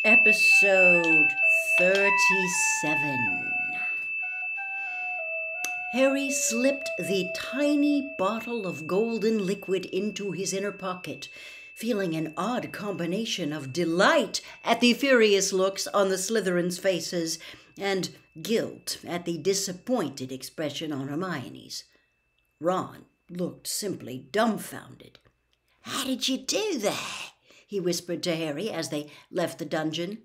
Episode 37. Harry slipped the tiny bottle of golden liquid into his inner pocket, feeling an odd combination of delight at the furious looks on the Slytherins' faces and guilt at the disappointed expression on Hermione's. Ron looked simply dumbfounded. "How did you do that?" he whispered to Harry as they left the dungeon.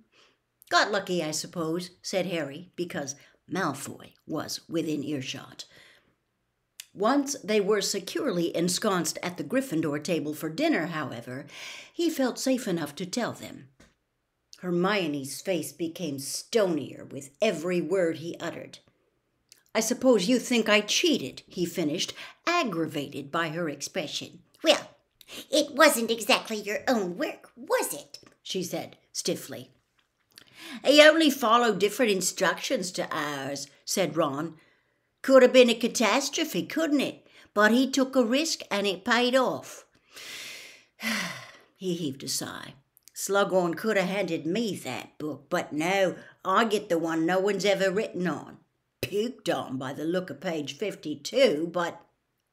"Got lucky, I suppose," said Harry, because Malfoy was within earshot. Once they were securely ensconced at the Gryffindor table for dinner, however, he felt safe enough to tell them. Hermione's face became stonier with every word he uttered. "I suppose you think I cheated," he finished, aggravated by her expression. "Well, it wasn't exactly your own work, was it?" she said stiffly. "He only followed different instructions to ours," said Ron. "Could have been a catastrophe, couldn't it? But he took a risk and it paid off." He heaved a sigh. "Slughorn could have handed me that book, but no, I get the one no one's ever written on. Puked on by the look of page 52, but—"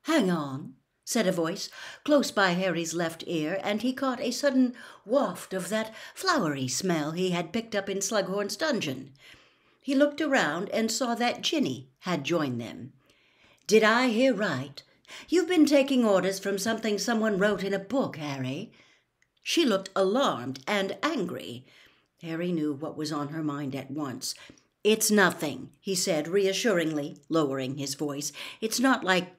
"Hang on," said a voice close by Harry's left ear, and he caught a sudden waft of that flowery smell he had picked up in Slughorn's dungeon. He looked around and saw that Ginny had joined them. "Did I hear right? You've been taking orders from something someone wrote in a book, Harry?" She looked alarmed and angry. Harry knew what was on her mind at once. "It's nothing," he said reassuringly, lowering his voice. "It's not like,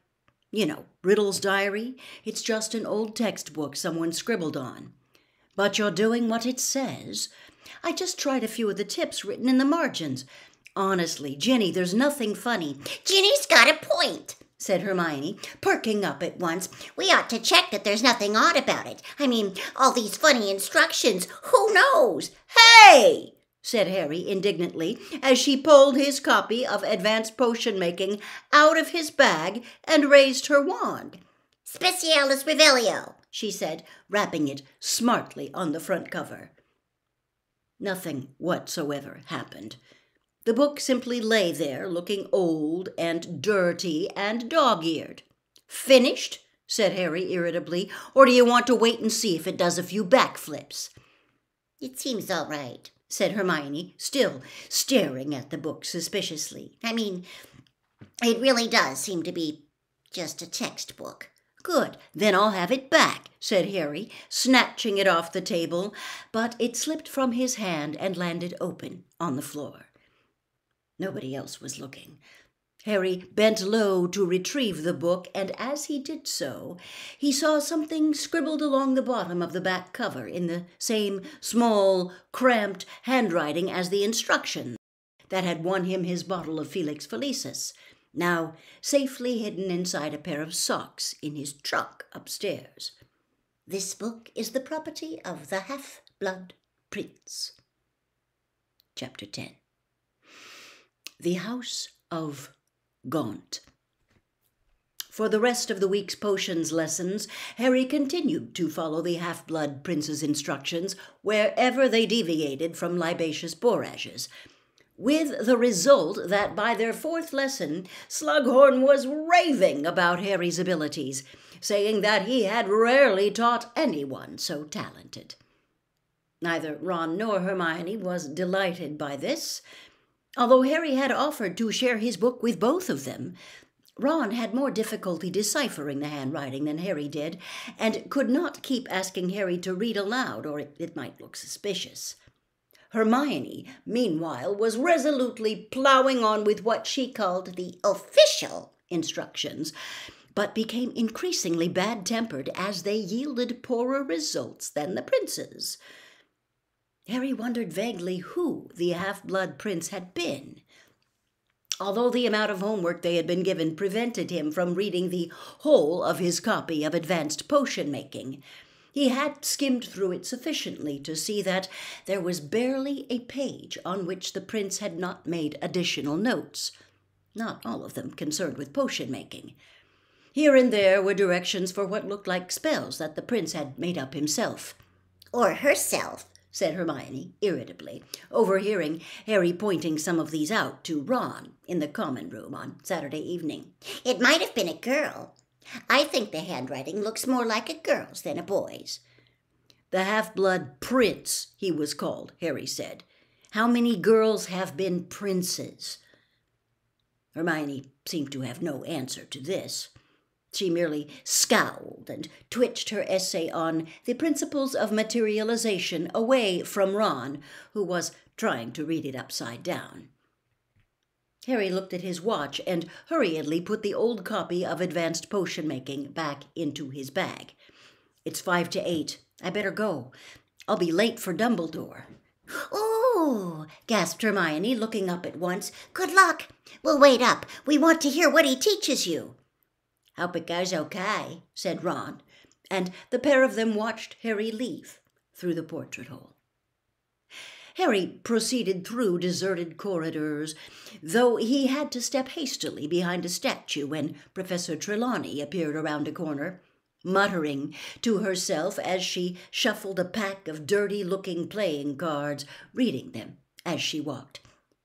Riddle's diary. It's just an old textbook someone scribbled on. But you're doing what it says. I just tried a few of the tips written in the margins. Honestly, Ginny, there's nothing funny." "Ginny's got a point," said Hermione, perking up at once. "We ought to check that there's nothing odd about it. I mean, all these funny instructions, who knows?" "Hey!" said Harry indignantly, as she pulled his copy of Advanced Potion Making out of his bag and raised her wand. "Specialis Revelio," she said, rapping it smartly on the front cover. Nothing whatsoever happened. The book simply lay there, looking old and dirty and dog-eared. "Finished?" said Harry irritably. "Or do you want to wait and see if it does a few backflips?" "It seems all right," said Hermione, still staring at the book suspiciously. "I mean, it really does seem to be just a textbook." "Good, then I'll have it back," said Harry, snatching it off the table, but it slipped from his hand and landed open on the floor. Nobody else was looking. Harry bent low to retrieve the book, and as he did so, he saw something scribbled along the bottom of the back cover in the same small, cramped handwriting as the instructions that had won him his bottle of Felix Felicis, now safely hidden inside a pair of socks in his trunk upstairs. "This book is the property of the Half-Blood Prince." Chapter 10. The House of Gaunt. For the rest of the week's potions lessons, Harry continued to follow the Half-Blood Prince's instructions wherever they deviated from libacious borages, with the result that by their fourth lesson, Slughorn was raving about Harry's abilities, saying that he had rarely taught anyone so talented. Neither Ron nor Hermione was delighted by this. Although Harry had offered to share his book with both of them, Ron had more difficulty deciphering the handwriting than Harry did, and could not keep asking Harry to read aloud, or it might look suspicious. Hermione, meanwhile, was resolutely ploughing on with what she called the official instructions, but became increasingly bad-tempered as they yielded poorer results than the prince's. Harry wondered vaguely who the Half-Blood Prince had been. Although the amount of homework they had been given prevented him from reading the whole of his copy of Advanced Potion Making, he had skimmed through it sufficiently to see that there was barely a page on which the prince had not made additional notes, not all of them concerned with potion making. Here and there were directions for what looked like spells that the prince had made up himself. "Or herself," said Hermione irritably, overhearing Harry pointing some of these out to Ron in the common room on Saturday evening. It might have been a girl. I think the handwriting looks more like a girl's than a boy's. The half-blood prince, he was called, Harry said. How many girls have been princes? Hermione seemed to have no answer to this. She merely scowled and twitched her essay on the principles of materialization away from Ron, who was trying to read it upside down. Harry looked at his watch and hurriedly put the old copy of Advanced Potion Making back into his bag. It's 5 to 8. I better go. I'll be late for Dumbledore. "Oh," gasped Hermione, looking up at once. "Good luck. We'll wait up. We want to hear what he teaches you." "Hope it goes okay," said Ron, and the pair of them watched Harry leave through the portrait hole. Harry proceeded through deserted corridors, though he had to step hastily behind a statue when Professor Trelawney appeared around a corner, muttering to herself as she shuffled a pack of dirty-looking playing cards, reading them as she walked.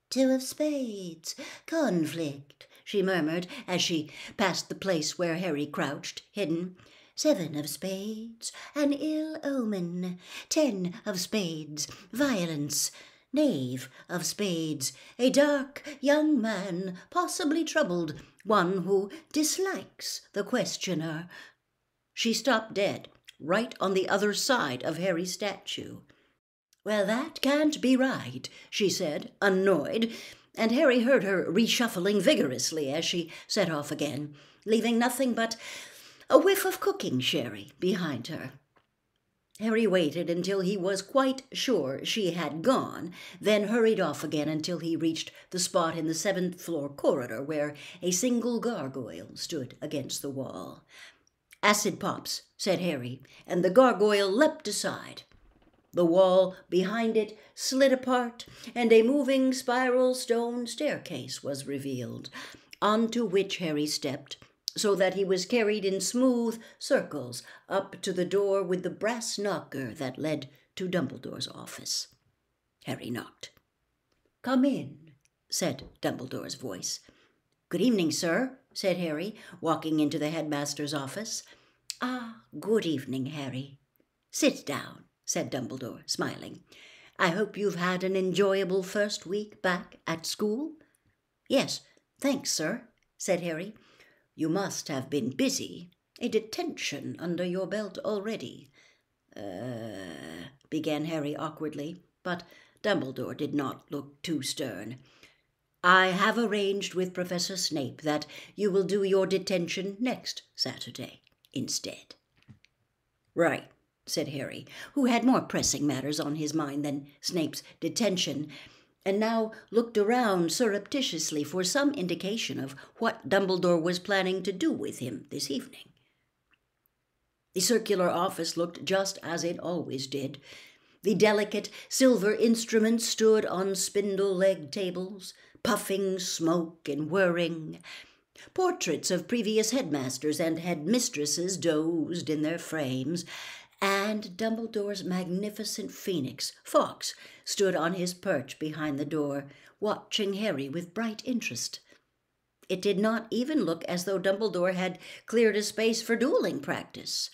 "Two of spades, conflict," she murmured as she passed the place where Harry crouched, hidden. 7 of spades, an ill omen. 10 of spades, violence. Knave of spades, a dark young man, possibly troubled, one who dislikes the questioner. She stopped dead, right on the other side of Harry's statue. "Well, that can't be right," she said, annoyed, and Harry heard her reshuffling vigorously as she set off again, leaving nothing but a whiff of cooking sherry behind her. Harry waited until he was quite sure she had gone, then hurried off again until he reached the spot in the 7th-floor corridor where a single gargoyle stood against the wall. "Acid pops," said Harry, and the gargoyle leapt aside. The wall behind it slid apart, and a moving spiral stone staircase was revealed, onto which Harry stepped, so that he was carried in smooth circles up to the door with the brass knocker that led to Dumbledore's office. Harry knocked. "Come in," said Dumbledore's voice. "Good evening, sir," said Harry, walking into the headmaster's office. "Ah, good evening, Harry. Sit down," said Dumbledore, smiling. "I hope you've had an enjoyable first week back at school?" "Yes, thanks, sir," said Harry. "You must have been busy. A detention under your belt already." Began Harry awkwardly, but Dumbledore did not look too stern. "I have arranged with Professor Snape that you will do your detention next Saturday instead." "Right," said Harry, who had more pressing matters on his mind than Snape's detention, and now looked around surreptitiously for some indication of what Dumbledore was planning to do with him this evening. The circular office looked just as it always did. The delicate silver instruments stood on spindle-legged tables, puffing smoke and whirring. Portraits of previous headmasters and headmistresses dozed in their frames, and Dumbledore's magnificent phoenix, Fawkes, stood on his perch behind the door, watching Harry with bright interest. It did not even look as though Dumbledore had cleared a space for dueling practice.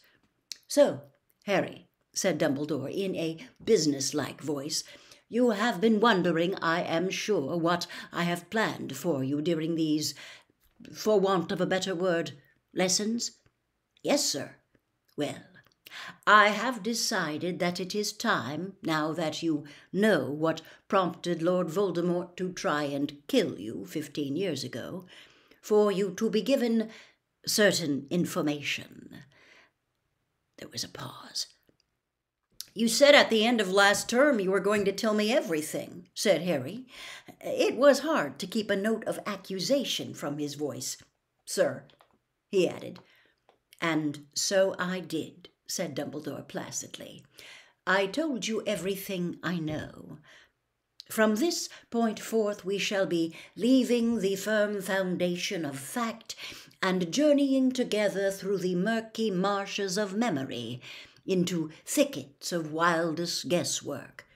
"So, Harry," said Dumbledore in a business-like voice, "you have been wondering, I am sure, what I have planned for you during these, for want of a better word, lessons?" "Yes, sir." "Well, I have decided that it is time, now that you know what prompted Lord Voldemort to try and kill you 15 years ago, for you to be given certain information." There was a pause. "You said at the end of last term you were going to tell me everything," said Harry. It was hard to keep a note of accusation from his voice. "Sir," he added. "And so I did," said Dumbledore placidly. "I told you everything I know. From this point forth we shall be leaving the firm foundation of fact and journeying together through the murky marshes of memory into thickets of wildest guesswork.